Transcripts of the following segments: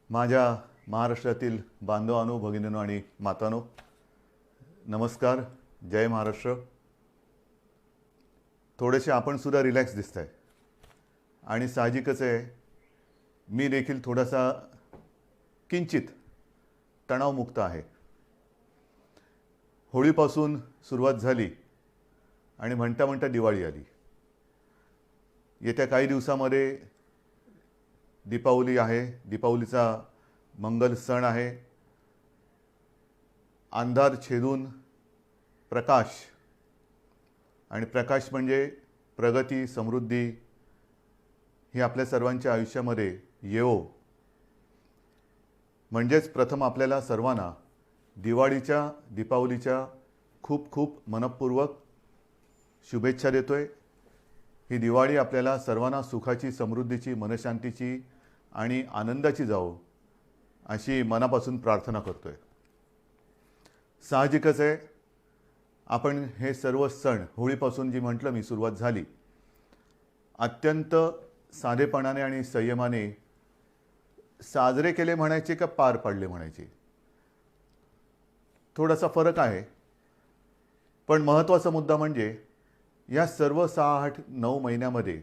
माझ्या महाराष्ट्रातील बांधवांनो, भगिनींनो आणि मातांनो, नमस्कार. जय महाराष्ट्र. थोडेसे आपण सुद्धा रिलॅक्स दिसताय आणि साहजिकच आहे, मी देखील थोडासा किंचित तणावमुक्त आहे. होळीपासून सुरुवात झाली आणि म्हणता म्हणता दिवाळी आली. येत्या काही दिवसामध्ये दीपावली आहे. दीपावलीचा मंगल सण आहे. अंधार छेदून प्रकाश, आणि प्रकाश म्हणजे प्रगती, समृद्धी ही आपल्या सर्वांच्या आयुष्यामध्ये येवो. म्हणजेच प्रथम आपल्याला सर्वांना दीपावलीच्या खूप खूप मनपूर्वक शुभेच्छा देतोय. ही दिवाळी आपल्याला सर्वांना सुखाची, समृद्धीची, मनशांतीची आणि आनंदाची जावो अशी मनापासून प्रार्थना करतोय. साहजिकच आहे, आपण हे सर्व सण, होळीपासून जी म्हटलं मी सुरुवात झाली, अत्यंत साधेपणाने आणि संयमाने साजरे केले म्हणायचे का पार पाडले म्हणायचे, थोडासा फरक आहे. पण महत्त्वाचा मुद्दा म्हणजे या सर्व 6-8-9 महिन्यामध्ये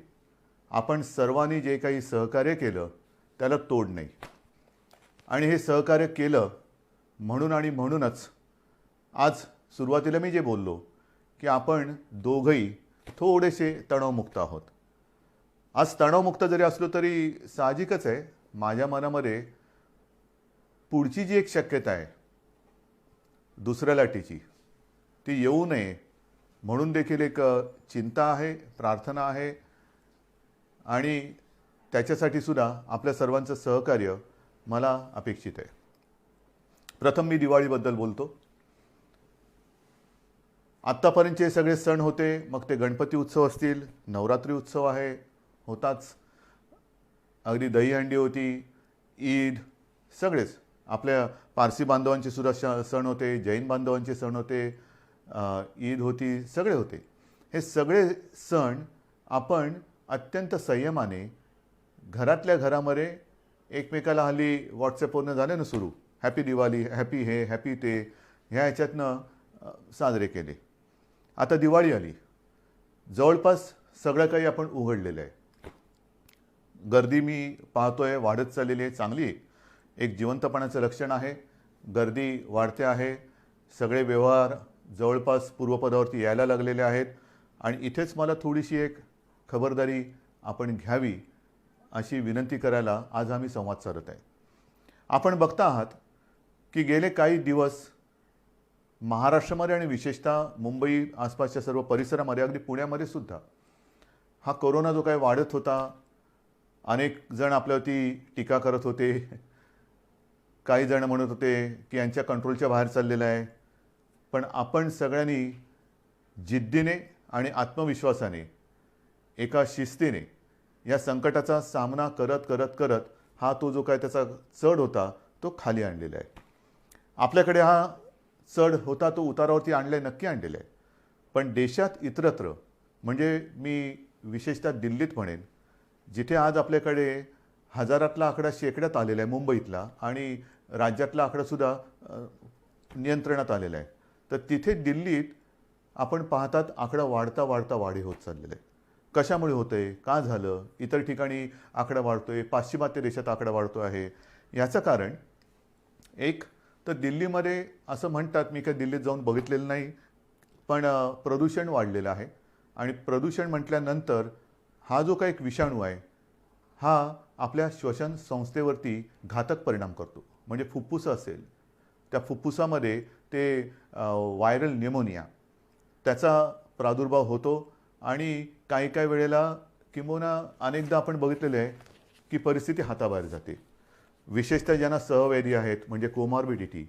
आपण सर्वांनी जे काही सहकार्य केलं त्याला तोड नाही. आणि हे सहकार्य केलं म्हणून आणि म्हणूनच आज सुरुवातीला मी जे बोललो की आपण दोघंही थोडेसे तणावमुक्त आहोत. आज तणावमुक्त जरी असलो तरी साहजिकच आहे, माझ्या मनामध्ये पुढची जी एक शक्यता आहे दुसऱ्या लाटेची, ती येऊ नये म्हणून देखील एक चिंता आहे, प्रार्थना आहे. आणि त्याच्यासाठी सुद्धा आपल्या सर्वांचं सहकार्य मला अपेक्षित आहे. प्रथम मी दिवाळीबद्दल बोलतो. आत्तापर्यंतचे सगळे सण होते, मग ते गणपती उत्सव असतील, नवरात्री उत्सव आहे, होताच, अगदी दहीहंडी होती, ईद, सगळेच आपल्या पारसी बांधवांचे सुद्धा सण होते, जैन बांधवांचे सण होते, ईद होती, सगळे होते. हे सगळे सण आपण अत्यंत संयमाने घरातल्या घरामध्ये एकमेकाला, हल्ली व्हॉट्सॲपवरनं झाले ना सुरू, हॅपी दिवाळी, हॅपी हे, हॅपी ते, ह्या ह्याच्यातनं साजरे केले. आता दिवाळी आली, जवळपास सगळं काही आपण उघडलेलं आहे. गर्दी मी पाहतोय वाढत चाललेली आहे, चांगली आहे, एक जिवंतपणाचं लक्षण आहे. गर्दी वाढते आहे, सगळे व्यवहार जवळपास पूर्वपदावरती यायला लागलेले आहेत. आणि इथेच मला थोडीशी एक खबरदारी आपण घ्यावी अशी विनंती करायला आज आम्ही संवाद साधत आहे. आपण बघता आहात की गेले काही दिवस महाराष्ट्रामध्ये आणि विशेषतः मुंबई आसपासच्या सर्व परिसरामध्ये, अगदी पुण्यामध्ये सुद्धा हा कोरोना जो काही वाढत होता, अनेक जण आपल्यावरती टीका करत होते. काही जण म्हणत होते की यांच्या कंट्रोलच्या बाहेर चाललेलं आहे. पण आपण सगळ्यांनी जिद्दीने आणि आत्मविश्वासाने, एका शिस्तीने या संकटाचा सामना करत करत करत हा तो जो काय त्याचा चढ होता तो खाली आणलेला आहे. आपल्याकडे हा चढ होता तो उतारावरती आणला आहे, नक्की आणलेला आहे. पण देशात इतरत्र, म्हणजे मी विशेषतः दिल्लीत म्हणेन, जिथे आज आपल्याकडे हजारातला आकडा शेकड्यात आलेला आहे मुंबईतला, आणि राज्यातला आकडासुद्धा नियंत्रणात आलेला आहे, तर तिथे दिल्लीत आपण पाहतात आकडा वाढता वाढता वाढी होत चाललेला आहे. कशामुळे होतं आहे, का झालं, इतर ठिकाणी आकडा वाढतो आहे, पाश्चिमात्य देशात आकडा वाढतो आहे. याचं कारण एक तर दिल्लीमध्ये असं म्हणतात, मी काही दिल्लीत जाऊन बघितलेलं नाही, पण प्रदूषण वाढलेलं आहे. आणि प्रदूषण म्हटल्यानंतर हा जो काही एक विषाणू आहे हा आपल्या श्वसन संस्थेवरती घातक परिणाम करतो. म्हणजे फुफ्फुसं असेल, त्या फुफ्फुसामध्ये ते व्हायरल न्यूमोनिया, त्याचा प्रादुर्भाव होतो. आणि काही काही वेळेला किंबहुना अनेकदा आपण बघितलेलं आहे की परिस्थिती हाताबाहेर जाते. विशेषतः ज्यांना सहव्याधी आहेत, म्हणजे कोमॉर्बिडिटी,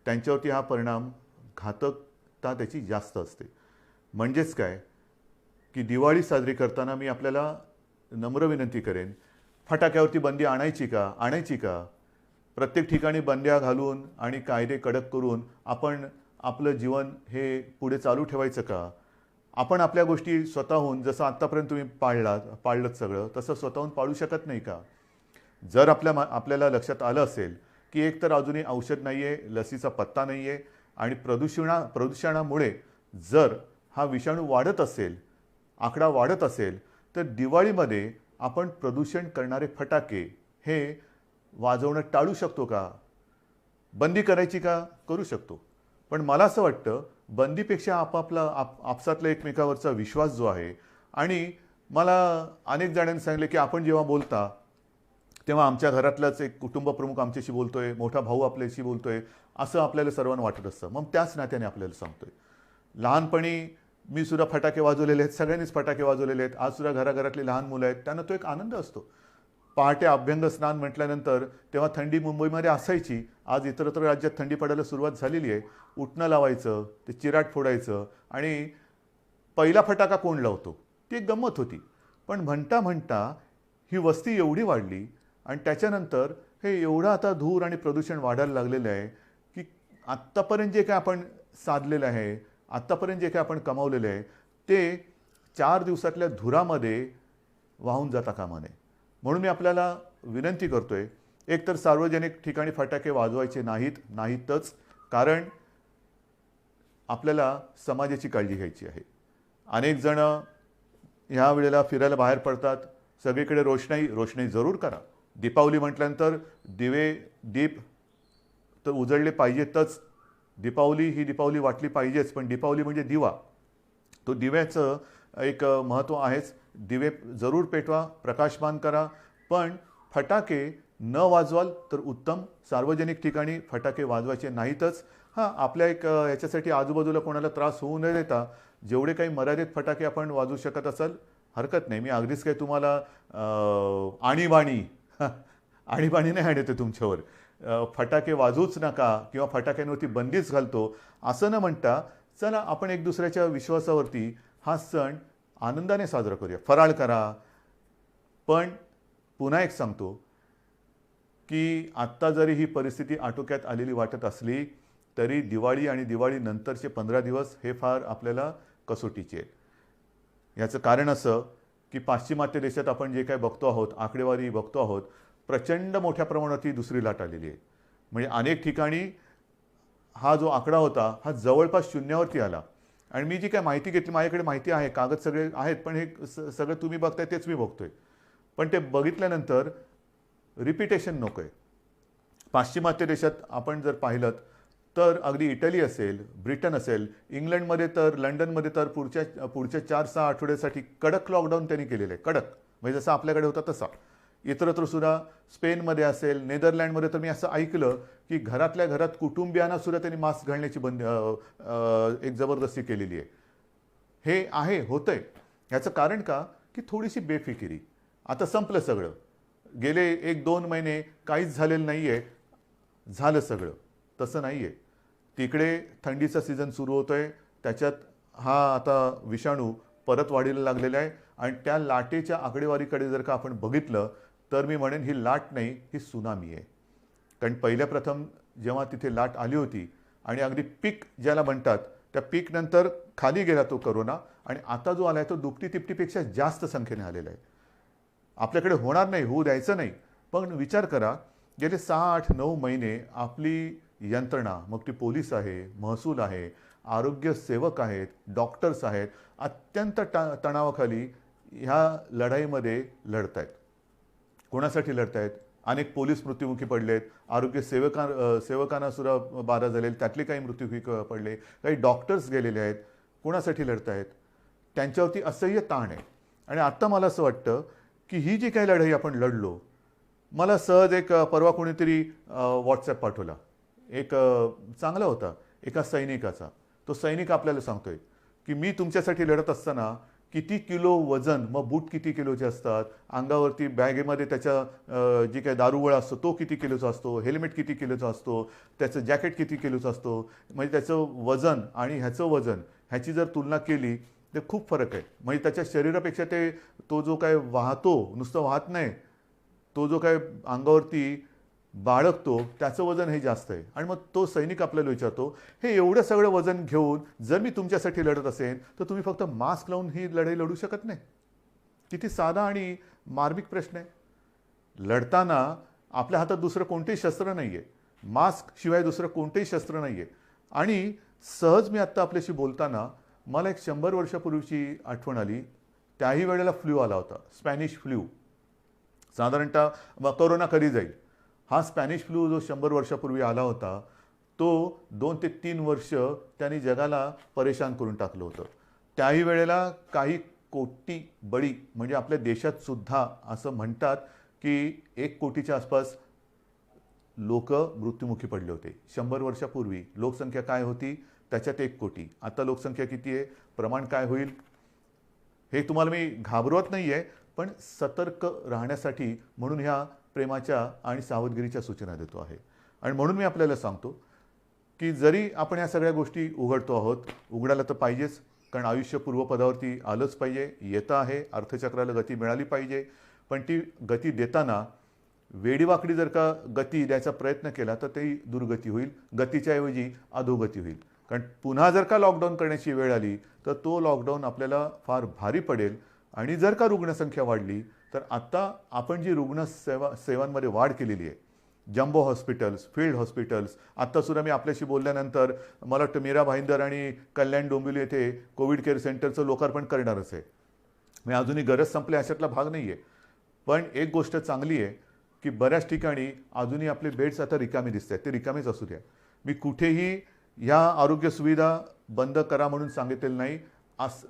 त्यांच्यावरती हा परिणाम, घातकता त्याची जास्त असते. म्हणजेच काय की दिवाळी साजरी करताना मी आपल्याला नम्र विनंती करेन, फटाक्यावरती बंदी आणायची का? प्रत्येक ठिकाणी बंद्या घालून आणि कायदे कडक करून आपण आपलं जीवन हे पुढे चालू ठेवायचं का? आपण आपल्या गोष्टी स्वतःहून, जसं आत्तापर्यंत तुम्ही पाळलंत सगळं, तसं स्वतःहून पाळू शकत नाही का? जर आपल्याला लक्षात आलं असेल की एक तर अजूनही औषध नाही आहे, लसीचा पत्ता नाही आहे आणि प्रदूषणामुळे जर हा विषाणू वाढत असेल, आकडा वाढत असेल, तर दिवाळीमध्ये आपण प्रदूषण करणारे फटाके हे वाजवणं टाळू शकतो का? बंदी करायची का? करू शकतो. पण मला असं वाटतं बंदीपेक्षा आपसातला एकमेकावरचा विश्वास जो आहे, आणि मला अनेक जणांनी सांगितले की आपण जेव्हा बोलता तेव्हा आमच्या घरातलाच एक कुटुंब प्रमुख आमच्याशी बोलतोय, मोठा भाऊ आपल्याशी बोलतोय, असं आपल्याला सर्वांना वाटत असतं. मग त्याच नात्याने आपल्याला सांगतोय. लहानपणी मी सुद्धा फटाके वाजवलेले आहेत, सगळ्यांनीच फटाके वाजवलेले आहेत. आज सुद्धा घराघरातली लहान मुलं आहेत, त्यांना तो एक आनंद असतो. पहाटे अभ्यंग स्नान म्हटल्यानंतर तेव्हा थंडी मुंबईमध्ये असायची, आज इतरत्र राज्यात थंडी पडायला सुरुवात झालेली आहे. उठणं लावायचं, ते चिराट फोडायचं आणि पहिला फटाका कोण लावतो ती एक गंमत होती. पण म्हणता म्हणता ही वस्ती एवढी वाढली आणि त्याच्यानंतर हे एवढं आता धूर आणि प्रदूषण वाढायला लागलेलं आहे की आत्तापर्यंत जे काय आपण साधलेलं आहे, आत्तापर्यंत जे काय आपण कमावलेलं आहे, ते 4 दिवसातल्या धुरामध्ये वाहून जाता कामा नये. म्हणून मी आपल्याला विनंती करतोय, एक तर सार्वजनिक ठिकाणी फटाके वाजवायचे नाहीतच, कारण आपल्याला समाजाची काळजी घ्यायची आहे. अनेक जण ह्या वेळेला फिरायला बाहेर पडतात, सगळीकडे रोषणाई जरूर करा. दीपावली म्हटल्यानंतर दीप तर उजळले पाहिजेतच. दीपावली वाटली पाहिजेच, पण दीपावली म्हणजे दिवा, तो दिव्याचं एक महत्त्व आहेच. दिवे जरूर पेटवा, प्रकाशमान करा, पण फटाके न वाजवाल तर उत्तम. सार्वजनिक ठिकाणी फटाके वाजवायचे नाहीतच. हां, आपल्या एक याच्यासाठी आजूबाजूला कोणाला त्रास होऊ न देता जेवढे काही मर्यादित फटाके आपण वाजवू शकत असाल हरकत नाही. मी अगदीच काही तुम्हाला आणीबाणी नाही आणते तुमच्यावर. फटाके वाजवूच नका किंवा फटाक्यांवरती बंदीच घालतो असं न म्हणता, चला आपण एक दुसऱ्याच्या विश्वासावरती हा सण आनंदाने साजरा करूया. फराळ करा. पण पुन्हा एक सांगतो की आत्ता जरी ही परिस्थिती आटोक्यात आलेली वाटत असली तरी दिवाळी आणि दिवाळी नंतरचे 15 दिवस हे फार आपल्याला कसोटीचे आहेत. याचं कारण असं की पाश्चिमात्य देशात आपण जे काय बघतो आहोत, आकडेवारी बघतो आहोत, प्रचंड मोठ्या प्रमाणात ही दुसरी लाट आलेली आहे. म्हणजे अनेक ठिकाणी हा जो आकडा होता हा जवळपास शून्यावरती आला. आणि मी जी काय माहिती घेतली, माझ्याकडे माहिती आहे, कागद सगळे आहेत, पण हे सगळं तुम्ही बघताय तेच मी बघतोय. पण ते बघितल्यानंतर रिपिटेशन नको आहे. पाश्चिमात्य देशात आपण जर पाहिलं तर अगदी इटली असेल, ब्रिटन असेल, इंग्लंडमध्ये तर, लंडनमध्ये तर पुढच्या 4-6 आठवड्यासाठी कडक लॉकडाऊन त्यांनी केलेलं आहे. कडक म्हणजे जसं आपल्याकडे होता तसा. इतरत्र सुद्धा स्पेनमध्ये असेल, नेदरलँडमध्ये तर मी असं ऐकलं की घरातल्या घरात कुटुंबियांना सुद्धा त्यांनी मास्क घालण्याची एक जबरदस्ती केलेली आहे. हे होतंय. याचं कारण का की थोडीशी बेफिकिरी. आता संपलं सगळं. गेले 1-2 महिने काहीच झालेलं नाही आहे, झालं सगळं. तसं नाही आहे. तिकडे थंडीचा सीझन सुरू होतोय, त्याच्यात हा आता विषाणू परत वाढीला लागलेला आहे आणि त्या लाटेच्या आकडेवारीकडे जर का आपण बघितलं तर मी म्हणेन ही लाट नाही, ही सुनामी आहे. कारण पहिल्या प्रथम जेव्हा तिथे लाट आली होती आणि अगदी पीक ज्याला म्हणतात त्या पीक नंतर खाली गेला तो करोना, आणि आता जो आला आहे तो दुपटी-तिपटीपेक्षा जास्त संख्येने आलेला आहे. आपल्याकडे होणार नाही, होऊ द्यायचं नाही. पण विचार करा, गेले 6-8-9 महिने आपली यंत्रणा, मग ती पोलीस आहे, महसूल आहे, आरोग्य सेवक आहेत, डॉक्टर्स आहेत, अत्यंत तणावाखाली ह्या लढाईमध्ये लढत आहेत. कोणासाठी लढत आहेत? अनेक पोलीस मृत्युमुखी पडलेत, आरोग्य सेवकांना सुद्धा बाधा झालेली, त्यातले काही मृत्युमुखी पडले, काही डॉक्टर्स गेलेले आहेत. कोणासाठी लढत आहेत? त्यांच्यावरती असह्य ताण आहे. आणि आत्ता मला असं वाटतं की ही जी काही लढाई आपण लढलो, मला सहज एक परवा कोणीतरी व्हॉट्सॲप पाठवला, एक चांगला होता, एका सैनिकाचा. तो सैनिक आपल्याला सांगतोय की मी तुमच्यासाठी लढत असताना किती किलो वजन, मग बूट किती किलोचे असतात, अंगावरती बॅगेमध्ये त्याच्या जी काही दारुगोळा असतो तो किती किलोचा असतो, हेल्मेट किती किलोचा असतो, त्याचं जॅकेट किती किलोचं असतो, म्हणजे त्याचं वजन आणि ह्याचं वजन ह्याची जर तुलना केली तर खूप फरक आहे. म्हणजे त्याच्या शरीरापेक्षा तो जो काय वाहतो, नुसतं वाहत नाही, तो जो काय अंगावरती बाळगतो त्याचं वजन हे जास्त आहे. आणि मग तो सैनिक आपल्याला विचारतो, हे एवढं सगळं वजन घेऊन जर मी तुमच्यासाठी लढत असेल तर तुम्ही फक्त मास्क लावून ही लढाई लढू शकत नाही? किती साधा आणि मार्मिक प्रश्न आहे. लढताना आपल्या हातात दुसरं कोणतेही शस्त्र नाही आहे, मास्क शिवाय दुसरं कोणतेही शस्त्र नाही आहे. आणि सहज मी आत्ता आपल्याशी बोलताना मला एक 100 वर्षापूर्वीची आठवण आली. त्याही वेळेला फ्लू आला होता, स्पॅनिश फ्लू. साधारणतः कोरोना कधी जाईल, हा स्पॅनिश फ्लू जो 100 वर्षापूर्वी आला होता तो 2 ते 3 वर्ष त्यांनी जगाला परेशान करून टाकलं होतं. त्याही वेळेला काही कोटी बळी, म्हणजे आपल्या देशात सुद्धा असं म्हणतात की 1 कोटीच्या आसपास लोक मृत्युमुखी पडले होते. 100 वर्षापूर्वी लोकसंख्या काय होती, त्याच्यात 1 कोटी. आता लोकसंख्या किती आहे, प्रमाण काय होईल, हे तुम्हाला मी घाबरवत नाही आहे, पण सतर्क राहण्यासाठी म्हणून ह्या प्रेमाच्या आणि सावधगिरीच्या सूचना देतो आहे. आणि म्हणून मी आपल्याला सांगतो की जरी आपण या सगळ्या गोष्टी उघडतो आहोत, उघडायला तर पाहिजेच, कारण आयुष्य पूर्वपदावरती आलंच पाहिजे, येतं आहे, अर्थचक्राला गती मिळाली पाहिजे. पण ती गती देताना वेडीवाकडी जर का गती द्यायचा प्रयत्न केला तर ती दुर्गती होईल, गतीच्या ऐवजी अधोगती होईल. कारण पुन्हा जर का लॉकडाऊन करण्याची वेळ आली तर तो लॉकडाऊन आपल्याला फार भारी पडेल. आणि जर का रुग्णसंख्या वाढली तर आत्ता आपण जी सेवांमध्ये वाढ केलेली आहे, जम्बो हॉस्पिटल्स, फील्ड हॉस्पिटल्स, आत्तासुद्धा मी आपल्याशी बोलल्यानंतर मला वाटतं मीरा भाईंदर आणि कल्याण डोंबिवली येथे कोविड केअर सेंटरचं लोकार्पण करणारच आहे. मी अजूनही गरज संपली अशातला भाग नाही आहे. पण एक गोष्ट चांगली आहे की बऱ्याच ठिकाणी अजूनही आपले बेड्स आता रिकामी दिसत आहेत, ते रिकामीच असू द्या. मी कुठेही या आरोग्य सुविधा बंद करा म्हणून सांगितलेलं नाही,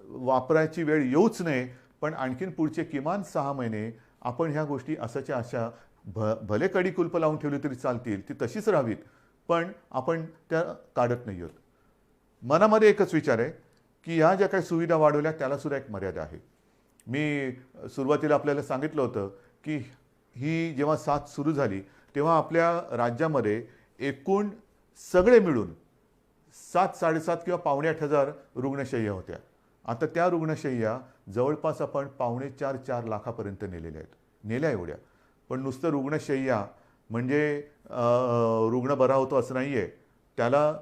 वापरायची वेळ येऊच नये. पण आणखीन पुढचे किमान 6 महिने आपण ह्या गोष्टी असाच्या अशा भले कडी कुलप लावून ठेवली तरी चालतील, ती तशीच राहावीत, पण आपण त्या काढत नाही आहोत. मनामध्ये एकच विचार आहे की ह्या ज्या काही सुविधा वाढवल्या त्याला सुद्धा एक मर्यादा आहे. मी सुरुवातीला आपल्याला सांगितलं होतं की ही जेव्हा साथ सुरू झाली तेव्हा आपल्या राज्यामध्ये एकूण सगळे मिळून 7-7.5 किंवा 7,800 रुग्णशय्या होत्या. आता त्या रुग्णशय्या जवळपास आपण 4.5 लाखापर्यंत नेल्या एवढ्या. पण नुसतं रुग्णशय्या म्हणजे रुग्ण बरा होतो असं नाही आहे, त्याला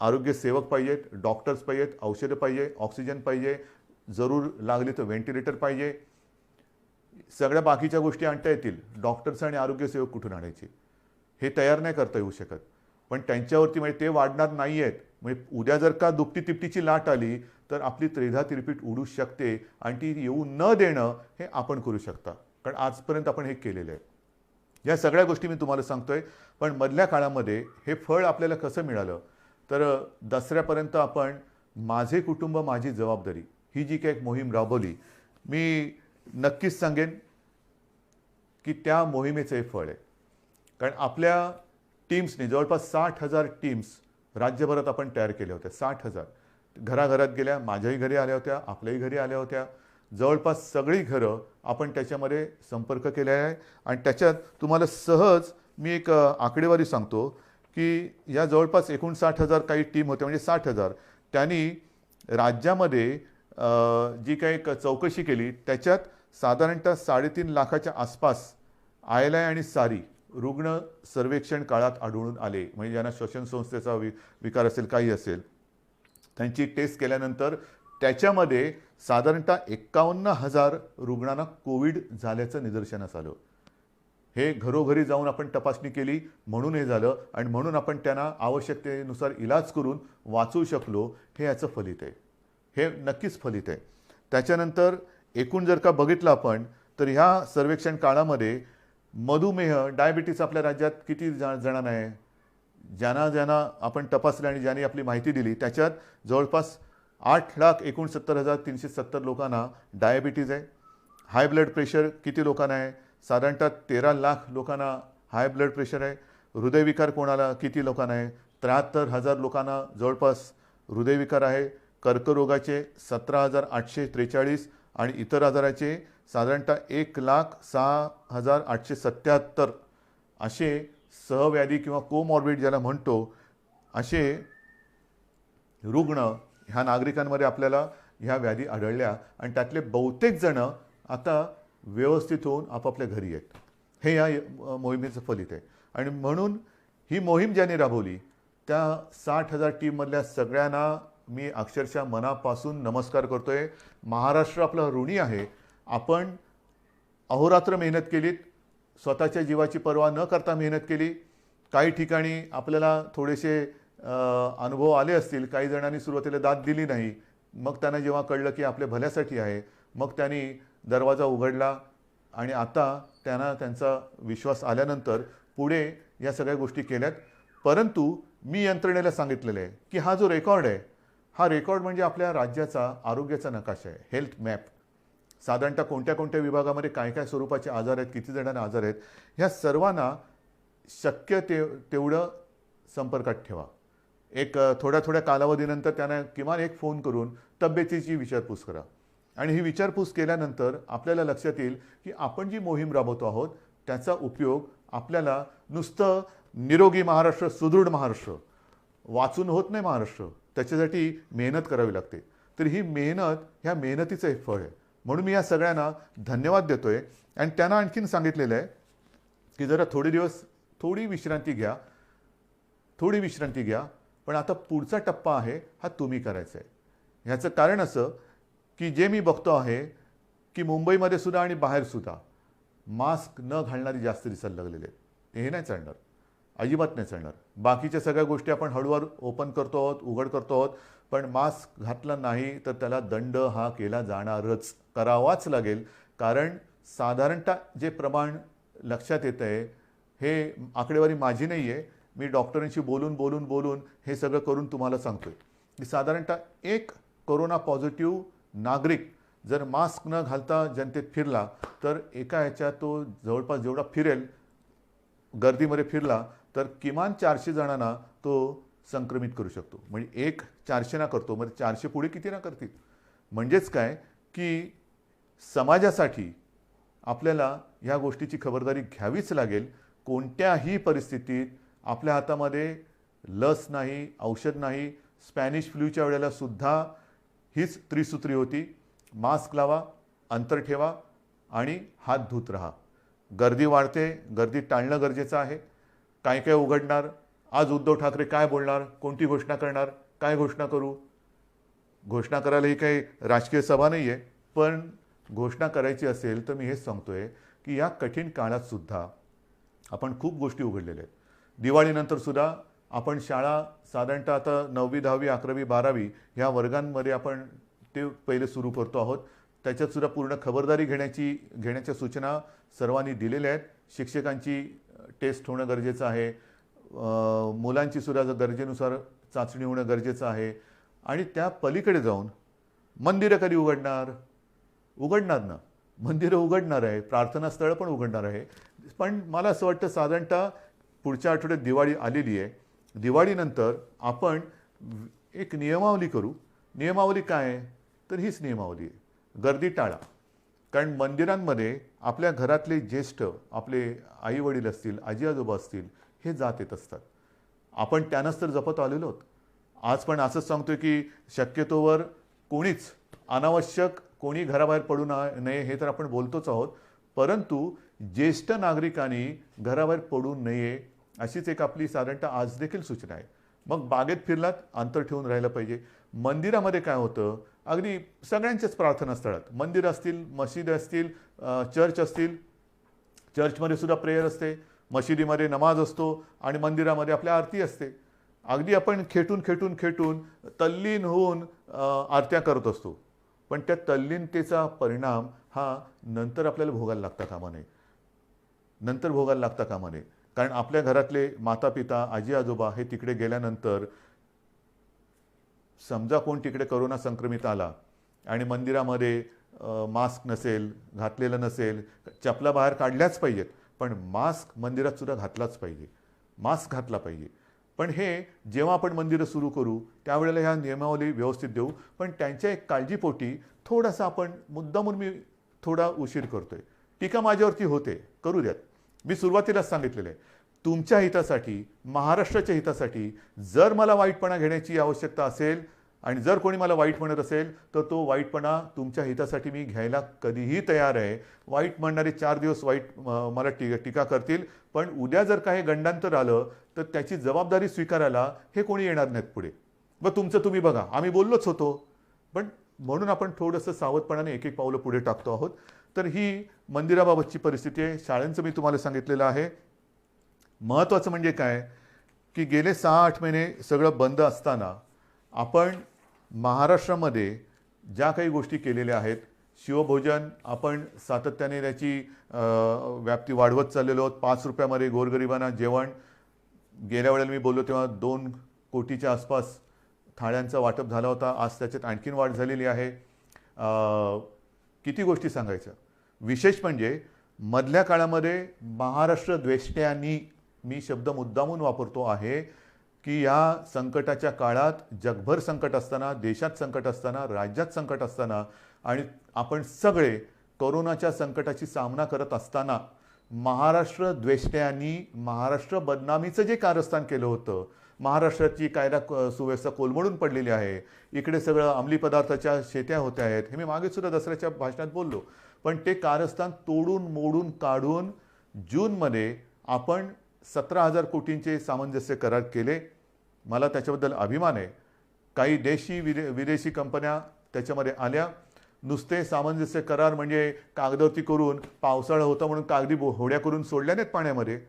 आरोग्य सेवक पाहिजेत, डॉक्टर्स पाहिजेत, औषधं पाहिजे, ऑक्सिजन पाहिजे, जरूर लागली तर व्हेंटिलेटर पाहिजे. सगळ्या बाकीच्या गोष्टी आणता येतील, डॉक्टर्स आणि आरोग्य सेवक कुठून आणायचे हे तयार नाही करता येऊ शकत. पण त्यांच्यावरती म्हणजे ते वाढणार नाही आहेत. म्हणजे उद्या जर का दुपटी तिपटीची लाट आली तर आपली त्रेधा तिरपीट उडू शकते आणि ती येऊ न देणं हे आपण करू शकता, कारण आजपर्यंत आपण हे केलेलं आहे. या सगळ्या गोष्टी मी तुम्हाला सांगतोय. पण मधल्या काळामध्ये हे फळ आपल्याला कसं मिळालं तर दसऱ्यापर्यंत आपण माझे कुटुंब माझी जबाबदारी ही जी काही मोहीम राबवली, मी नक्कीच सांगेन की त्या मोहिमेचं हे फळ आहे. कारण आपल्या टीम्सने जवळपास 60,000 टीम्स राज्यभरात आपण तयार केल्या होत्या. 60,000 घराघरात गेल्या, माझ्याही घरी आल्या होत्या, आपल्याही घरी आल्या होत्या. जवळपास सगळी घरं आपण त्याच्यामध्ये संपर्क केले आहे. आणि त्याच्यात तुम्हाला सहज मी एक आकडेवारी सांगतो की या जवळपास 59,000 काही टीम होत्या, म्हणजे 60,000. त्यांनी राज्यामध्ये जी काही चौकशी केली त्याच्यात साधारणतः 3.5 लाखाच्या आसपास आयलाय आणि सारी रुग्ण सर्वेक्षण काळात आढळून आले. म्हणजे ज्यांना श्वसन संस्थेचा विकार असेल, काही असेल, त्यांची टेस्ट केल्यानंतर त्याच्यामध्ये साधारणतः 51,000 रुग्णांना कोविड झाल्याचं निदर्शनास आलं. हे घरोघरी जाऊन आपण तपासणी केली म्हणून हे झालं आणि म्हणून आपण त्यांना आवश्यकतेनुसार इलाज करून वाचवू शकलो. हे याचं फलित आहे, हे नक्कीच फलित आहे. त्याच्यानंतर एकूण जर का बघितलं आपण तर ह्या सर्वेक्षण काळामध्ये मधुमेह, डायबिटीस आपल्या राज्यात किती जणांना आहे, ज्यांना आपण तपासलं आणि ज्यांनी आपली माहिती दिली त्याच्यात जवळपास 8,69,370 लोकांना डायबिटीज आहे. हाय ब्लड प्रेशर किती लोकांना आहे, साधारणतः 13 लाख लोकांना हाय ब्लड प्रेशर आहे. हृदयविकार कोणाला किती लोकांना आहे, 73,000 लोकांना जवळपास हृदयविकार आहे. कर्करोगाचे 17,843 आणि इतर आजाराचे साधारणतः 1,06,877 असे सहव्याधी किंवा कोमॉर्बिड ज्याला म्हणतो असे रुग्ण ह्या नागरिकांमध्ये आपल्याला ह्या व्याधी आढळल्या. आणि त्यातले बहुतेक जण आता व्यवस्थित होऊन आपापल्या घरी आहेत. हे या मोहिमेचं फलित आहे. आणि म्हणून ही मोहीम ज्यांनी राबवली त्या 60,000 टीममधल्या सगळ्यांना मी अक्षरशः मनापासून नमस्कार करतोय. महाराष्ट्र आपला ऋणी आहे. आपण अहोरात्र मेहनत केलीत, स्वतःच्या जीवाची पर्वा न करता मेहनत केली. काही ठिकाणी आपल्याला थोडेसे अनुभव आले असतील. काही जणांनी सुरुवातीला दाद दिली नाही. मग त्यांना जेव्हा कळलं की आपल्या भल्यासाठी आहे, मग त्यांनी दरवाजा उघडला आणि आता त्यांना त्यांचा विश्वास आल्यानंतर पुढे या सगळ्या गोष्टी केल्यात. परंतु मी यंत्रणेला सांगितलेलं आहे की हा जो रेकॉर्ड आहे, हा रेकॉर्ड म्हणजे आपल्या राज्याचा आरोग्याचा नकाशा आहे, हेल्थ मॅप. साधारणतः कोणत्या कोणत्या विभागामध्ये काय काय स्वरूपाचे आजार आहेत, किती जणांना आजार आहेत, ह्या सर्वांना शक्य तेवढं संपर्कात ठेवा. एक थोड्या थोड्या कालावधीनंतर त्यांना किमान एक फोन करून तब्येतीची विचारपूस करा. आणि ही विचारपूस केल्यानंतर आपल्याला लक्षात येईल की आपण जी मोहीम राबवतो आहोत त्याचा उपयोग आपल्याला नुसतं निरोगी महाराष्ट्र, सुदृढ महाराष्ट्र वाचून होत नाही. महाराष्ट्र त्याच्यासाठी मेहनत करावी लागते. तर ही मेहनत, ह्या मेहनतीचं एक फळ आहे. म्हणून मी या सगळ्यांना धन्यवाद देतोय. आणि त्यांना आणखीन सांगितलेलं आहे की जरा थोडे दिवस थोडी विश्रांती घ्या. पण आता पुढचा टप्पा आहे हा तुम्ही करायचा आहे. ह्याचं कारण असं की जे मी बघतो आहे की मुंबईमध्ये सुद्धा आणि बाहेर सुद्धा मास्क न घालणारी जास्त दिसायला लागलेले आहेत. हे नाही चालणार, अजिबात नाही चालणार. बाकीच्या सगळ्या गोष्टी आपण हळूहळू ओपन करतो आहोत, उघड करतो आहोत. पण मास्क घातला नाही तर त्याला दंड हा केला जाणारच, करावाच लागेल. कारण साधारणतः जे प्रमाण लक्षात येतं आहे, हे आकडेवारी माझी नाही आहे, मी डॉक्टरांशी बोलून हे सगळं करून तुम्हाला सांगतोय की साधारणतः एक कोरोना पॉझिटिव्ह नागरिक जर मास्क न घालता जनतेत फिरला तर एका ह्याच्यात तो जवळपास जेवढा फिरेल, गर्दीमध्ये फिरला तर किमान 400 जणांना तो संक्रमित करू शकतो. म्हणजे एक 400 ना करतो, म्हणजे 400 पुढे किती ना करतील. म्हणजेच काय की समाजासाठी आपल्याला ह्या गोष्टीची खबरदारी घ्यावीच लागेल. कोणत्याही परिस्थितीत आपल्या हातामध्ये लस नाही, औषध नाही. स्पॅनिश फ्लूच्या वेळेला सुद्धा हीच त्रिसूत्री होती: मास्क लावा, अंतर ठेवा आणि हात धुत राहा. गर्दी वाढते, गर्दी टाळणं गरजेचं आहे. काय काय उघडणार, आज उद्धव ठाकरे काय बोलणार, कोणती घोषणा करणार, काय घोषणा करू. घोषणा करायला ही काही राजकीय सभा नाही आहे. पण घोषणा करायची असेल तर मी हेच सांगतोय की या कठीण काळात सुद्धा आपण खूप गोष्टी उघडलेल्या आहेत. दिवाळीनंतर सुद्धा आपण शाळा साधारणतः आता 9वी, 10वी, 11वी, 12वी ह्या वर्गांमध्ये आपण ते पहिले सुरू करतो आहोत. त्याच्यात सुद्धा पूर्ण खबरदारी घेण्याच्या सूचना सर्वांनी दिलेल्या आहेत. शिक्षकांची टेस्ट होणं गरजेचं आहे. मुलांची सुद्धा गरजेनुसार चाचणी होणं गरजेचं आहे. आणि त्या पलीकडे जाऊन मंदिरं कधी उघडणार ना, मंदिरं उघडणार आहे, प्रार्थनास्थळं पण उघडणार आहे. पण मला असं वाटतं साधारणतः पुढच्या आठवड्यात दिवाळी आलेली आहे. दिवाळीनंतर आपण एक नियमावली करू. नियमावली काय आहे तर हीच नियमावली आहे: गर्दी टाळा. कारण मंदिरांमध्ये आपल्या घरातले ज्येष्ठ, आपले आई वडील असतील, आजी आजोबा असतील, हे जात येत असतात. आपण त्यानंच तर जपत आलेलो आहोत. आज पण असंच सांगतोय की शक्यतोवर कोणीच अनावश्यक कोणी घराबाहेर पडू नये, हे तर आपण बोलतोच आहोत. परंतु ज्येष्ठ नागरिकांनी घराबाहेर पडू नये अशीच एक आपली साधारणतः आज देखील सूचना आहे. मग बागेत फिरलात, अंतर ठेवून राहिलं पाहिजे. मंदिरामध्ये काय होतं, अगदी सगळ्यांच्याच प्रार्थनास्थळात, मंदिर असतील, मशीद असतील, चर्च असतील, चर्चमध्ये सुद्धा प्रेयर असते, मशिदीमध्ये नमाज असतो आणि मंदिरामध्ये आपल्या आरती असते. अगदी आपण खेटून तल्लीन होऊन आरत्या करत असतो. पण त्या तल्लीनतेचा परिणाम हा नंतर आपल्याला भोगायला लागता कामा नये. कारण आपल्या घरातले माता पिता, आजी आजोबा हे तिकडे गेल्यानंतर समजा कोण तिकडे कोरोना संक्रमित आला आणि मंदिरामध्ये मास्क नसेल, घातलेलं नसेल, चपला बाहेर काढल्याच पाहिजेत, पण मास्क मंदिरात सुद्धा घातलाच पाहिजे, मास्क घातला पाहिजे. पण हे जेव्हा आपण मंदिरं सुरू करू त्यावेळेला ह्या नियमावली व्यवस्थित देऊ. पण त्यांच्या एक काळजीपोटी थोडासा आपण मुद्दामून मी थोडा उशीर करतोय. टीका माझ्यावरती होते, करू द्यात. मी सुरुवातीलाच सांगितलेलं आहे, तुमच्या हितासाठी, महाराष्ट्राच्या हितासाठी जर मला वाईटपणा घेण्याची आवश्यकता असेल आणि जर कोणी मला वाईट म्हणत असेल तर तो वाईटपणा तुमच्या हितासाठी मी घ्यायला कधीही तयार आहे. वाईट म्हणणारे 4 दिवस वाईट मला टीका करतील, पण उद्या जर काही गंडांतर आलं तर त्याची जबाबदारी स्वीकारायला हे कोणी येणार नाहीत पुढे. मग तुमचं तुम्ही बघा, आम्ही बोललोच होतो. पण म्हणून आपण थोडंसं सावधपणाने एक एक पावलं पुढे टाकतो आहोत. तर ही मंदिराबाबतची परिस्थिती आहे. शाळांचं मी तुम्हाला सांगितलेलं आहे. महत्त्वाचं म्हणजे काय की गेले 6-8 महिने सगळं बंद असताना आपण महाराष्ट्रामध्ये ज्या काही गोष्टी केलेल्या आहेत, शिवभोजन आपण सातत्याने त्याची व्याप्ती वाढवत चाललेलो आहोत. 5 रुपयामध्ये गोरगरिबांना जेवण. गेल्या वेळेला मी बोललो तेव्हा 2 कोटीच्या आसपास थाळ्यांचा वाटप झाला होता. आज त्याच्यात आणखीन वाढ झालेली आहे. किती गोष्टी सांगायच्या. विशेष म्हणजे मधल्या काळामध्ये महाराष्ट्र द्वेष्ट्यांनी, मी शब्द मुद्दामून वापरतो आहे की या संकटाच्या काळात, जगभर संकट असताना, देशात संकट असताना, राज्यात संकट असताना आणि आपण सगळे कोरोनाच्या संकटाची सामना करत असताना महाराष्ट्र द्वेष्ट्यांनी महाराष्ट्र बदनामीचं जे कारस्थान केलं होतं, महाराष्ट्राची कायदा सुव्यवस्था कोलमडून पडलेली आहे, इकडे सगळं अंमली पदार्थाच्या शेत्या होत्या आहेत, हे मी मागे सुद्धा दसऱ्याच्या भाषणात बोललो. पण ते कारस्थान तोडून मोडून काढून जूनमध्ये आपण 17,000 कोटींचे सामंजस्य करार केले. मला त्याच्याबद्दल अभिमान आहे. काही विदेशी कंपन्या त्याच्यामध्ये आल्या. नुसते सामंजस्य करार म्हणजे कागदावरती करून, पावसाळा होता म्हणून कागदी होड्या करून सोडल्या नाहीत पाण्यामध्ये.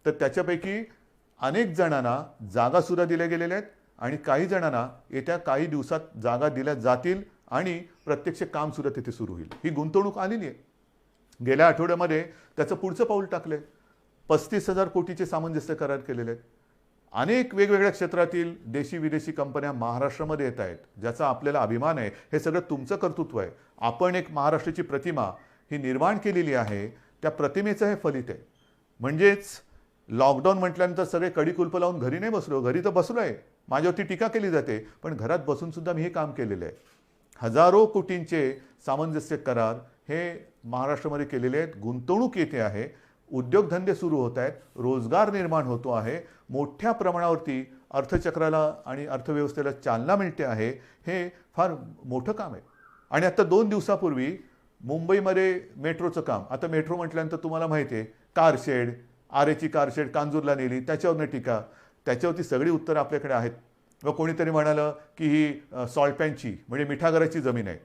तर त्याच्यापैकी अनेक जणांना जागासुद्धा दिल्या गेलेल्या आहेत आणि काही जणांना येत्या काही दिवसात जागा दिल्या जातील आणि प्रत्यक्ष कामसुद्धा तिथे सुरू होईल. ही गुंतवणूक आलेली आहे. गेल्या आठवड्यामध्ये त्याचं पुढचं पाऊल टाकलं आहे. 35,000 कोटीचे सामंजस्य करार केलेले आहेत. अनेक वेगवेगळ्या क्षेत्रातील देशी विदेशी कंपन्या महाराष्ट्रामध्ये येत आहेत, ज्याचा आपल्याला अभिमान आहे. हे सगळं तुमचं कर्तृत्व आहे. आपण एक महाराष्ट्राची प्रतिमा ही निर्माण केलेली आहे. त्या प्रतिमेचं हे फलित आहे. म्हणजेच लॉकडाऊन म्हटल्यानंतर सगळे कडी कुलप लावून घरी नाही बसलो. घरी तर बसलो आहे. माझ्यावरती टीका केली जाते, पण घरात बसून सुद्धा मी हे काम केलेलं आहे. हजारो कोटींचे सामंजस्य करार हे महाराष्ट्रामध्ये केलेले आहेत. गुंतवणूक येते आहे. उद्योगधंदे सुरू होत आहेत. रोजगार निर्माण होतो आहे. मोठ्या प्रमाणावरती अर्थचक्राला आणि अर्थव्यवस्थेला चालना मिळते आहे. हे फार मोठं काम आहे. आणि आता 2 दिवसापूर्वी मुंबईमध्ये मेट्रोचं काम, आता मेट्रो म्हटल्यानंतर तुम्हाला माहिती आहे, कारशेड, आरेची कारशेड कांजूरला नेली, त्याच्यावरनं टीका. त्याच्यावरती सगळी उत्तरं आपल्याकडे आहेत. व कोणीतरी म्हणालं की ही सॉल्टपॅनची म्हणजे मिठागराची जमीन आहे.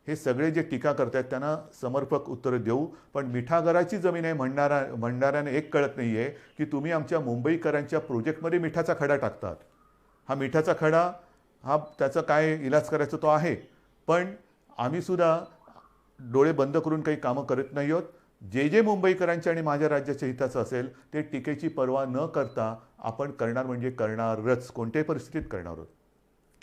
हे सगळे जे टीका करतायत त्यांना समर्पक उत्तरं देऊ. पण मिठागराची जमीन आहे म्हणणाऱ्याने एक कळत नाही आहे की तुम्ही आमच्या मुंबईकरांच्या प्रोजेक्टमध्ये मिठाचा खडा टाकतात. हा मिठाचा खडा हा त्याचा काय इलाज करायचा तो आहे, पण आम्हीसुद्धा डोळे बंद करून काही कामं करत नाही आहोत. जे मुंबईकरांच्या आणि माझ्या राज्याच्या हिताचं असेल ते टीकेची पर्वा न करता आपण करणार म्हणजे करणारच, कोणत्याही परिस्थितीत करणार आहोत.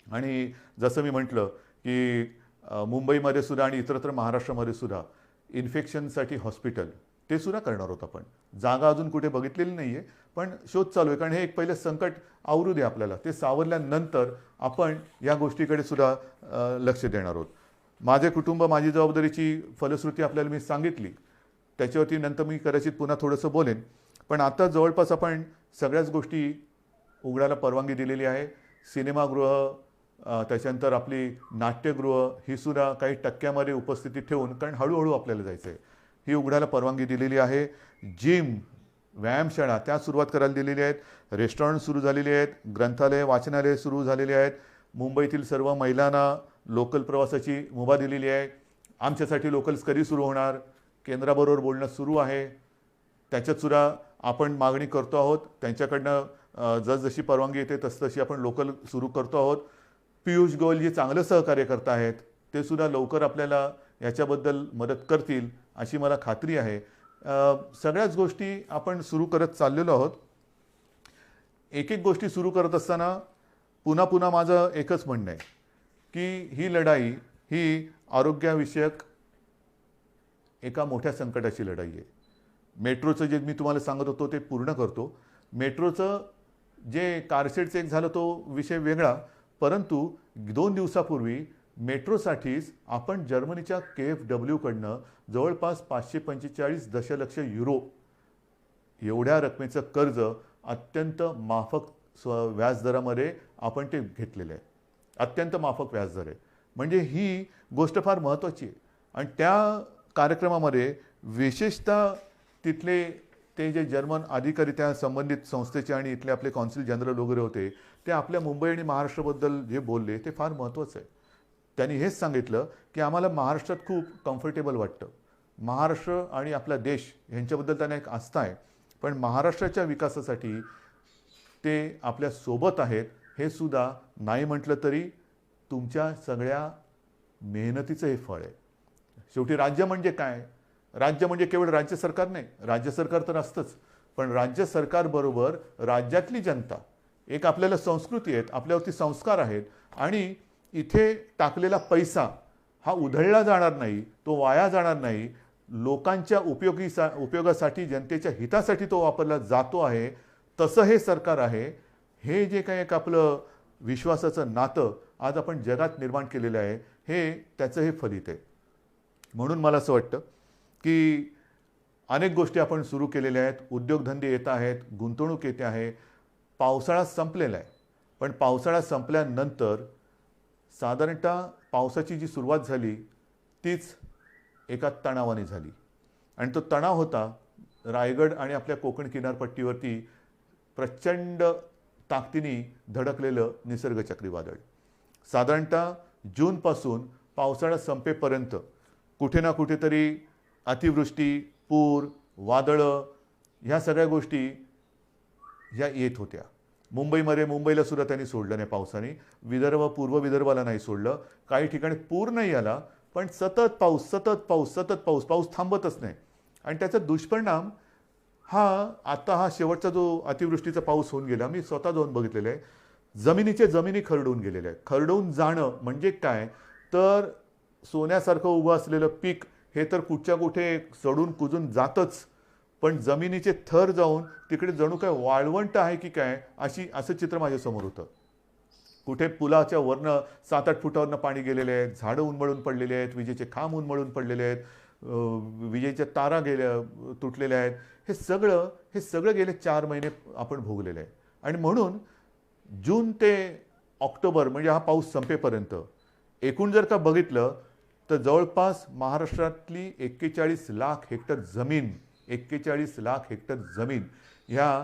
आणि जसं मी म्हटलं की मुंबईमध्ये सुद्धा आणि इतरत्र महाराष्ट्रामध्ये सुद्धा इन्फेक्शनसाठी हॉस्पिटल ते सुद्धा करणार आहोत आपण. जागा अजून कुठे बघितलेली नाही आहे, पण शोध चालू आहे. कारण हे एक पहिलं संकट आवरू दे आपल्याला. ते सावरल्यानंतर आपण या गोष्टीकडे सुद्धा लक्ष देणार आहोत. माझे कुटुंब माझी जबाबदारीची फलश्रुती आपल्याला मी सांगितली. त्याच्यावरती नंतर मी कदाचित पुन्हा थोडंसं बोलेन. पण आता जवळपास आपण सगळ्याच गोष्टी उघडायला परवानगी दिलेली आहे. सिनेमागृह, त्याच्यानंतर आपली नाट्यगृह ही सुद्धा काही टक्क्यामध्ये उपस्थिती ठेवून, कारण हळूहळू आपल्याला जायचं आहे, ही उघडायला परवानगी दिलेली आहे. जिम, व्यायामशाळा त्या सुरुवात करायला दिलेली आहेत. रेस्टॉरंट सुरू झालेली आहेत. ग्रंथालय, वाचनालय सुरू झालेली आहेत. मुंबईतील सर्व महिलांना लोकल प्रवासाची मुभा दिलेली आहे. आमच्यासाठी लोकल्स कधी सुरू होणार, केंद्राबरोबर बोलणं सुरू आहे. त्याच्यातसुद्धा आपण मागणी करतो आहोत. त्यांच्याकडनं जसजशी परवानगी येते तसतशी आपण लोकल सुरू करतो आहोत. पियुष गोयल जे चांगलं सहकार्य करत आहेत ते सुद्धा लवकर आपल्याला याच्याबद्दल मदत करतील अशी मला खात्री आहे. सगळ्याच गोष्टी आपण सुरू करत चाललेलो आहोत. एक एक गोष्टी सुरू करत असताना पुन्हा पुन्हा माझं एकच म्हणणं आहे की ही लढाई ही आरोग्याविषयक एका मोठ्या संकटाची लढाई आहे. मेट्रोचं जे मी तुम्हाला सांगत होतो ते पूर्ण करतो. मेट्रोचं जे कारशेडचं एक झालं तो विषय वेगळा, परंतु 2 दिवसापूर्वी मेट्रोसाठीच आपण जर्मनीच्या KfW कडनं जवळपास 545 दशलक्ष युरो एवढ्या रकमेचं कर्ज अत्यंत माफक व्याजदरामध्ये आपण ते घेतलेलं आहे. अत्यंत माफक व्याजदर आहे. म्हणजे ही गोष्ट फार महत्त्वाची आहे. आणि त्या कार्यक्रमामध्ये विशेषतः तिथले ते जे जर्मन अधिकारी त्या संबंधित संस्थेचे आणि इथले आपले कॉन्सिल जनरल वगैरे होते, ते आपल्या मुंबई आणि महाराष्ट्राबद्दल जे बोलले ते फार महत्त्वाचं आहे. त्यांनी हेच सांगितलं की आम्हाला महाराष्ट्रात खूप कम्फर्टेबल वाटतं. महाराष्ट्र आणि आपला देश यांच्याबद्दल त्यांना एक आस्था आहे, पण महाराष्ट्राच्या विकासासाठी ते आपल्या सोबत आहेत हे सुद्धा नाही म्हटलं तरी तुमच्या सगळ्या मेहनतीचं हे फळ आहे. शेवटी राज्य म्हणजे काय? राज्य म्हणजे केवळ राज्य सरकार नाही, राज्य सरकार तर असतंच, पण राज्य सरकारबरोबर राज्यातली जनता, एक आपल्याला संस्कृती आहेत, आपल्यावरती संस्कार आहेत आणि इथे टाकलेला पैसा हा उधळला जाणार नाही, तो वाया जाणार नाही, लोकांच्या उपयोगासाठी, जनतेच्या हितासाठी तो वापरला जातो आहे, तसं हे सरकार आहे. हे जे काही एक आपलं विश्वासाचं नातं आज आपण जगात निर्माण केलेलं आहे, हे त्याचं हे फलित आहे. म्हणून मला असं वाटतं की अनेक गोष्टी आपण सुरू केलेल्या आहेत, उद्योगधंदे येत आहेत, गुंतवणूक येते आहे. पावसाळा संपलेला आहे, पण पावसाळा संपल्यानंतर साधारणतः पावसाची जी सुरुवात झाली तीच एका तणावाने झाली आणि तो तणाव होता रायगड आणि आपल्या कोकण किनारपट्टीवरती प्रचंड ताकदीने धडकलेलं निसर्ग चक्रीवादळ. साधारणतः जूनपासून पावसाळा संपेपर्यंत कुठे ना कुठेतरी अतिवृष्टी, पूर, वादळं ह्या सगळ्या गोष्टी ह्या येत होत्या. मुंबईला सुद्धा त्यांनी सोडलं नाही पावसाने, पूर्व विदर्भाला नाही सोडलं. काही ठिकाणी पूर नाही आला, पण सतत पाऊस थांबतच नाही आणि त्याचा दुष्परिणाम हा शेवटचा जो अतिवृष्टीचा पाऊस होऊन गेला, मी स्वतः जाऊन बघितलेलं आहे. जमिनी खरडून गेलेल्या आहेत. खरडून जाणं म्हणजे काय तर सोन्यासारखं उभं असलेलं पीक हे तर कुठच्या कुठे सडून कुजून जातच, पण जमिनीचे थर जाऊन तिकडे जणू काय वाळवंट आहे की काय असं चित्र माझ्यासमोर होतं. कुठे पुलाच्या वरनं 7-8 फुटावरनं पाणी गेलेले आहेत, झाडं उन्मळून पडलेले आहेत, विजेचे खांब उन्मळून पडलेले आहेत, विजेच्या तारा तुटलेल्या आहेत. हे सगळं गेले 4 महिने आपण भोगलेलं आहे. आणि म्हणून जून ते ऑक्टोबर म्हणजे हा पाऊस संपेपर्यंत एकूण जर का बघितलं तर जवळपास महाराष्ट्रातली 41 लाख हेक्टर जमीन ह्या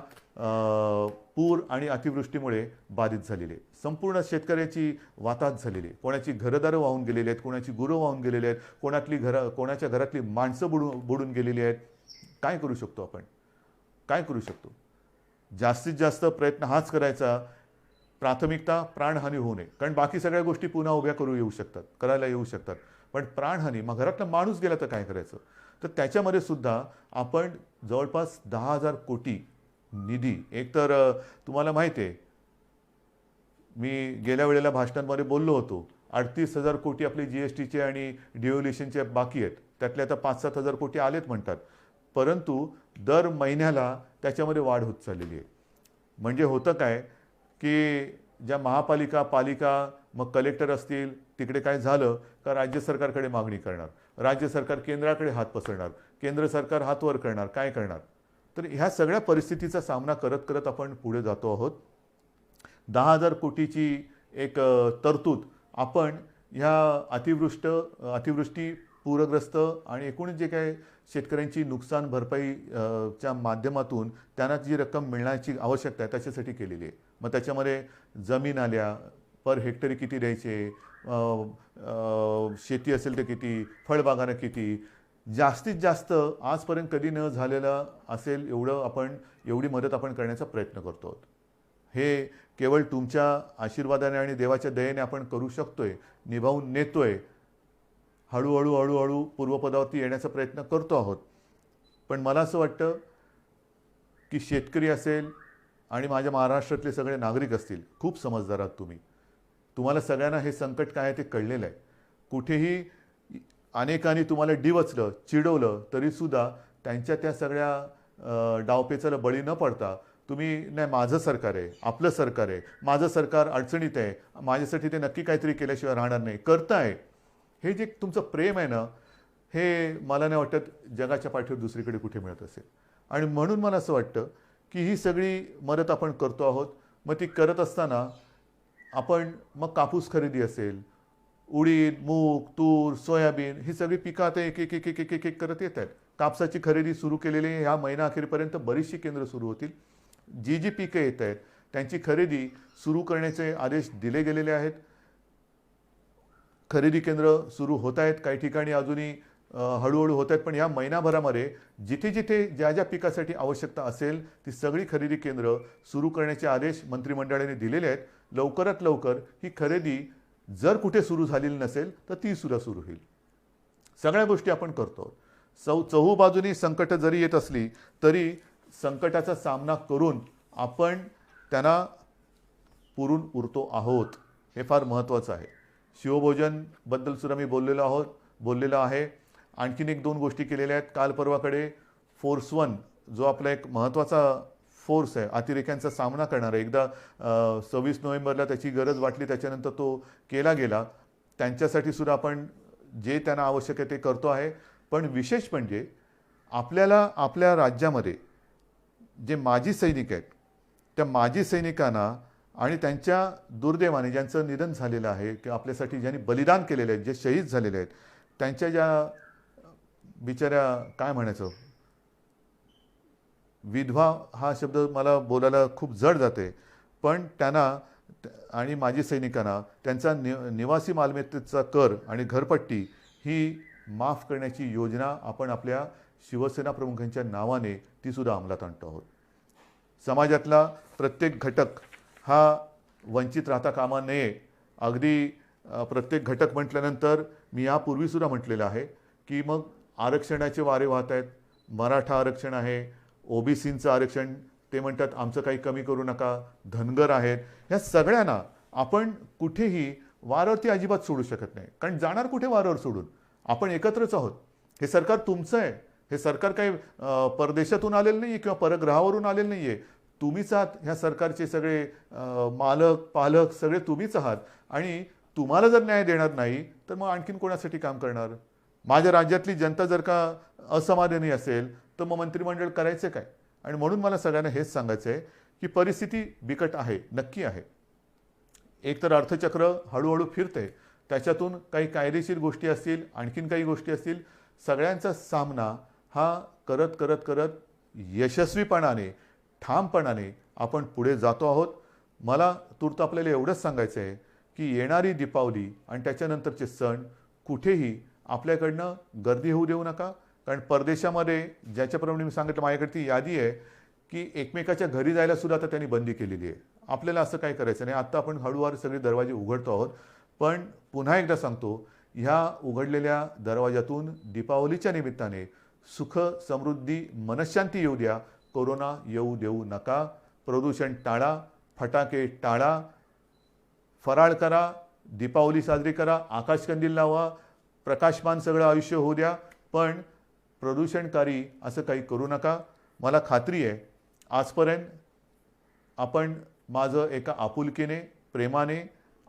पूर आणि अतिवृष्टीमुळे बाधित झालेली आहे. संपूर्ण शेतकऱ्याची वाताहत झालेली आहे. कोणाची घरदारं वाहून गेलेली आहेत, कोणाची गुरं वाहून गेलेली आहेत, कोणाच्या घरातली माणसं बुडून गेलेली आहेत. काय करू शकतो आपण? काय करू शकतो? जास्तीत जास्त प्रयत्न हाच करायचा, प्राथमिकता प्राणहानी होऊ नये. कारण बाकी सगळ्या गोष्टी पुन्हा उभ्या करायला येऊ शकतात, पण प्राणहानी, मग घरातला माणूस गेला तर काय करायचं? तर त्याच्यामध्ये सुद्धा आपण जवळपास 10,000 कोटी निधी, एकतर तुम्हाला माहिती आहे मी गेल्या वेळेला भाषणांमध्ये बोललो होतो, 38,000 कोटी आपले GSTचे आणि डिव्होल्युशनचे बाकी आहेत, त्यातले आता 5-7 हजार कोटी आलेत म्हणतात, परंतु दर महिन्याला त्याच्यामध्ये वाढ होत चाललेली आहे. म्हणजे होतं काय की ज्या पालिका मग कलेक्टर असतील, तिकडे काय झालं का राज्य सरकारकडे मागणी करणार, राज्य सरकार केंद्राकडे हात पसरणार, केंद्र सरकार हात वर करणार, काय करणार? तर ह्या सगळ्या परिस्थितीचा सामना करत करत आपण पुढे जातो आहोत. 10,000 कोटीची एक तरतूद आपण ह्या अतिवृष्टी, पूरग्रस्त आणि एकूण जे काही शेतकऱ्यांची नुकसान भरपाईच्या माध्यमातून त्यांना जी रक्कम मिळण्याची आवश्यकता आहे त्याच्यासाठी केलेली आहे. मग त्याच्यामध्ये जमीन आल्या, पर हेक्टरी किती द्यायचे, शेती असेल तर किती, फळबागांना किती, जास्तीत जास्त आजपर्यंत कधी न झालेलं असेल एवढी मदत आपण करण्याचा प्रयत्न करतो आहोत. हे केवळ तुमच्या आशीर्वादाने आणि देवाच्या दयेने आपण करू शकतोय, निभावून नेतोय, हळूहळू पूर्वपदावरती येण्याचा प्रयत्न करतो आहोत. पण मला असं वाटतं की शेतकरी असेल आणि माझ्या महाराष्ट्रातले सगळे नागरिक असतील, खूप समजदार आहात तुम्हाला सगळ्यांना हे संकट काय आहे ते कळलेलं आहे. कुठेही अनेकांनी तुम्हाला डिवचलं, चिडवलं तरीसुद्धा त्यांच्या त्या सगळ्या डावपेचाला बळी न पडता तुम्ही नाही, माझं सरकार आहे, आपलं सरकार आहे, माझं सरकार अडचणीत आहे, माझ्यासाठी ते नक्की काहीतरी केल्याशिवाय राहणार नाही, करताय. हे जे तुमचं प्रेम आहे ना, हे मला नाही वाटत जगाच्या पाठीवर दुसरीकडे कुठे मिळत असेल. आणि म्हणून मला असं वाटतं की ही सगळी मदत आपण करतो आहोत. मग ती करत असताना आपण मग कापूस खरेदी असेल, उडीद, मूग, तूर, सोयाबीन ही सगळी पिकं आता एक करत येत आहेत. कापसाची खरेदी सुरू केलेली ह्या महिना अखेरपर्यंत बरीचशी केंद्र सुरू होतील. जी पिकं येत आहेत त्यांची खरेदी सुरू करण्याचे आदेश दिले गेलेले आहेत. खरेदी केंद्र सुरू होत आहेत. काही ठिकाणी अजूनही हळूहळू होत आहेत, पण या महिनाभरामध्ये जिथे जिथे ज्या ज्या पिकासाठी आवश्यकता असेल ती सगळी खरेदी केंद्र सुरू करण्याचे आदेश मंत्रिमंडळाने दिलेले आहेत. लवकरात लवकर ही खरेदी जर कुठे सुरू झालेली नसेल तर ती सुद्धा सुरू होईल. सगळ्या गोष्टी आपण करतो. चहूबाजूनी संकट जरी येत असली तरी संकटाचा सामना करून आपण त्यांना पुरून उरतो आहोत, हे फार महत्त्वाचं आहे. शिवभोजनबद्दल सुद्धा मी बोललेलो आहे. आणखीन एक दोन गोष्टी केलेल्या आहेत. काल परवाकडे फोर्स 1 जो आपला एक महत्त्वाचा फोर्स आहे, अतिरेक्यांचा सामना करणारा, एकदा 26 नोव्हेंबरला त्याची गरज वाटली त्याच्यानंतर तो केला गेला. त्यांच्यासाठी सुद्धा आपण जे त्यांना आवश्यक आहे ते करतो आहे. पण विशेष म्हणजे आपल्याला आपल्या राज्यामध्ये जे माजी सैनिक आहेत त्या माजी सैनिकांना आणि त्यांच्या दुर्दैवाने ज्यांचं निधन झालेलं आहे किंवा आपल्यासाठी ज्यांनी बलिदान केलेलं आहे, जे शहीद झालेले आहेत, त्यांच्या ज्या बिचाऱ्या काय म्हणायचं, विधवा हा शब्द मला बोलायला खूप जड जाते, पण त्यांना आणि माजी सैनिकांना त्यांचा निवासी मालमत्तेचा कर आणि घरपट्टी ही माफ करण्याची योजना आपण आपल्या शिवसेना प्रमुखांच्या नावाने ती सुद्धा अंमलात आणतो आहोत. समाजातला प्रत्येक घटक हा वंचित राहता कामा नये. अगदी प्रत्येक घटक म्हटल्यानंतर मी यापूर्वीसुद्धा म्हटलेलं आहे की मग आरक्षणाचे वारे वाहत आहेत. मराठा आरक्षण आहे, ओबीसींचं आरक्षण, ते म्हणतात आमचं काही कमी करू नका, धनगर आहेत, ह्या सगळ्यांना आपण कुठेही वारावरती अजिबात सोडू शकत नाही. कारण जाणार कुठे वारावर सोडून? आपण एकत्रच आहोत. हे सरकार तुमचं आहे. हे सरकार काही परदेशातून आलेलं नाही आहे किंवा परग्रहावरून आलेलं नाही आहे. तुम्हीच आहात ह्या सरकारचे सगळे मालक पालक, सगळे तुम्हीच आहात. आणि तुम्हाला जर न्याय देणार नाही तर मग आणखीन कोणासाठी काम करणार? माझ्या राज्यातली जनता जर का असमाधानी असेल तर मग मंत्रिमंडळ करायचे काय? आणि म्हणून मला सगळ्यांना हेच सांगायचं आहे की परिस्थिती बिकट आहे, नक्की आहे. एकतर अर्थचक्र हळूहळू फिरते, त्याच्यातून काही कायदेशीर गोष्टी असतील, आणखीन काही गोष्टी असतील, सगळ्यांचा सामना हा करत करत करत यशस्वीपणाने ठामपणाने आपण पुढे जातो आहोत. मला तूर्त आपल्याला एवढंच सांगायचं आहे की येणारी दीपावली आणि त्याच्यानंतरचे सण कुठेही आपल्याकडनं गर्दी होऊ देऊ नका. कारण परदेशामध्ये ज्याच्याप्रमाणे मी सांगितलं, माझ्याकडे ती यादी आहे की एकमेकाच्या घरी जायला सुद्धा आता त्यांनी बंदी केलेली आहे. आपल्याला असं काय करायचं नाही. आत्ता आपण हळूहळू सगळे दरवाजे उघडतो आहोत. पण पुन्हा एकदा सांगतो, ह्या उघडलेल्या दरवाजातून दीपावलीच्या निमित्ताने सुख समृद्धी मनशांती येऊ द्या. कोरोना येऊ देऊ नका. प्रदूषण टाळा, फटाके टाळा, फराळ करा, दीपावली साजरी करा, आकाशकंदील लावा, प्रकाशमान सगळं आयुष्य होऊ द्या. पण प्रदूषणकारी असं काही करू नका. मला खात्री आहे आजपर्यंत आपण माझं एका आपुलकीने प्रेमाने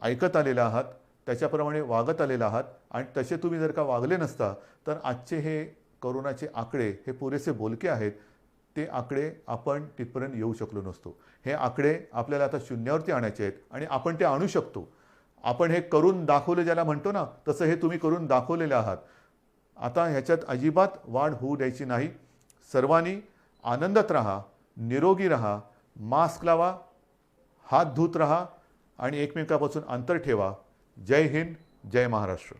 ऐकत आलेलं आहात, त्याच्याप्रमाणे वागत आलेला आहात. आणि तसे तुम्ही जर का वागले नसता तर आजचे हे कोरोनाचे आकडे हे पुरेसे बोलके आहेत. ते आकडे आपण तिथपर्यंत येऊ शकलो नसतो. हे आकडे आपल्याला आता शून्यावरती आणायचे आहेत आणि आपण ते आणू शकतो. आपण हे करून दाखवले ज्याला म्हणतो ना, तसं हे तुम्ही करून दाखवलेले आहात. आता ह्याच्यात अजिबात वाढ होऊ द्यायची नाही. सर्वांनी आनंदात राहा, निरोगी राहा, मास्क लावा, हात धुत राहा आणि एकमेकापासून अंतर ठेवा. जय हिंद, जय महाराष्ट्र.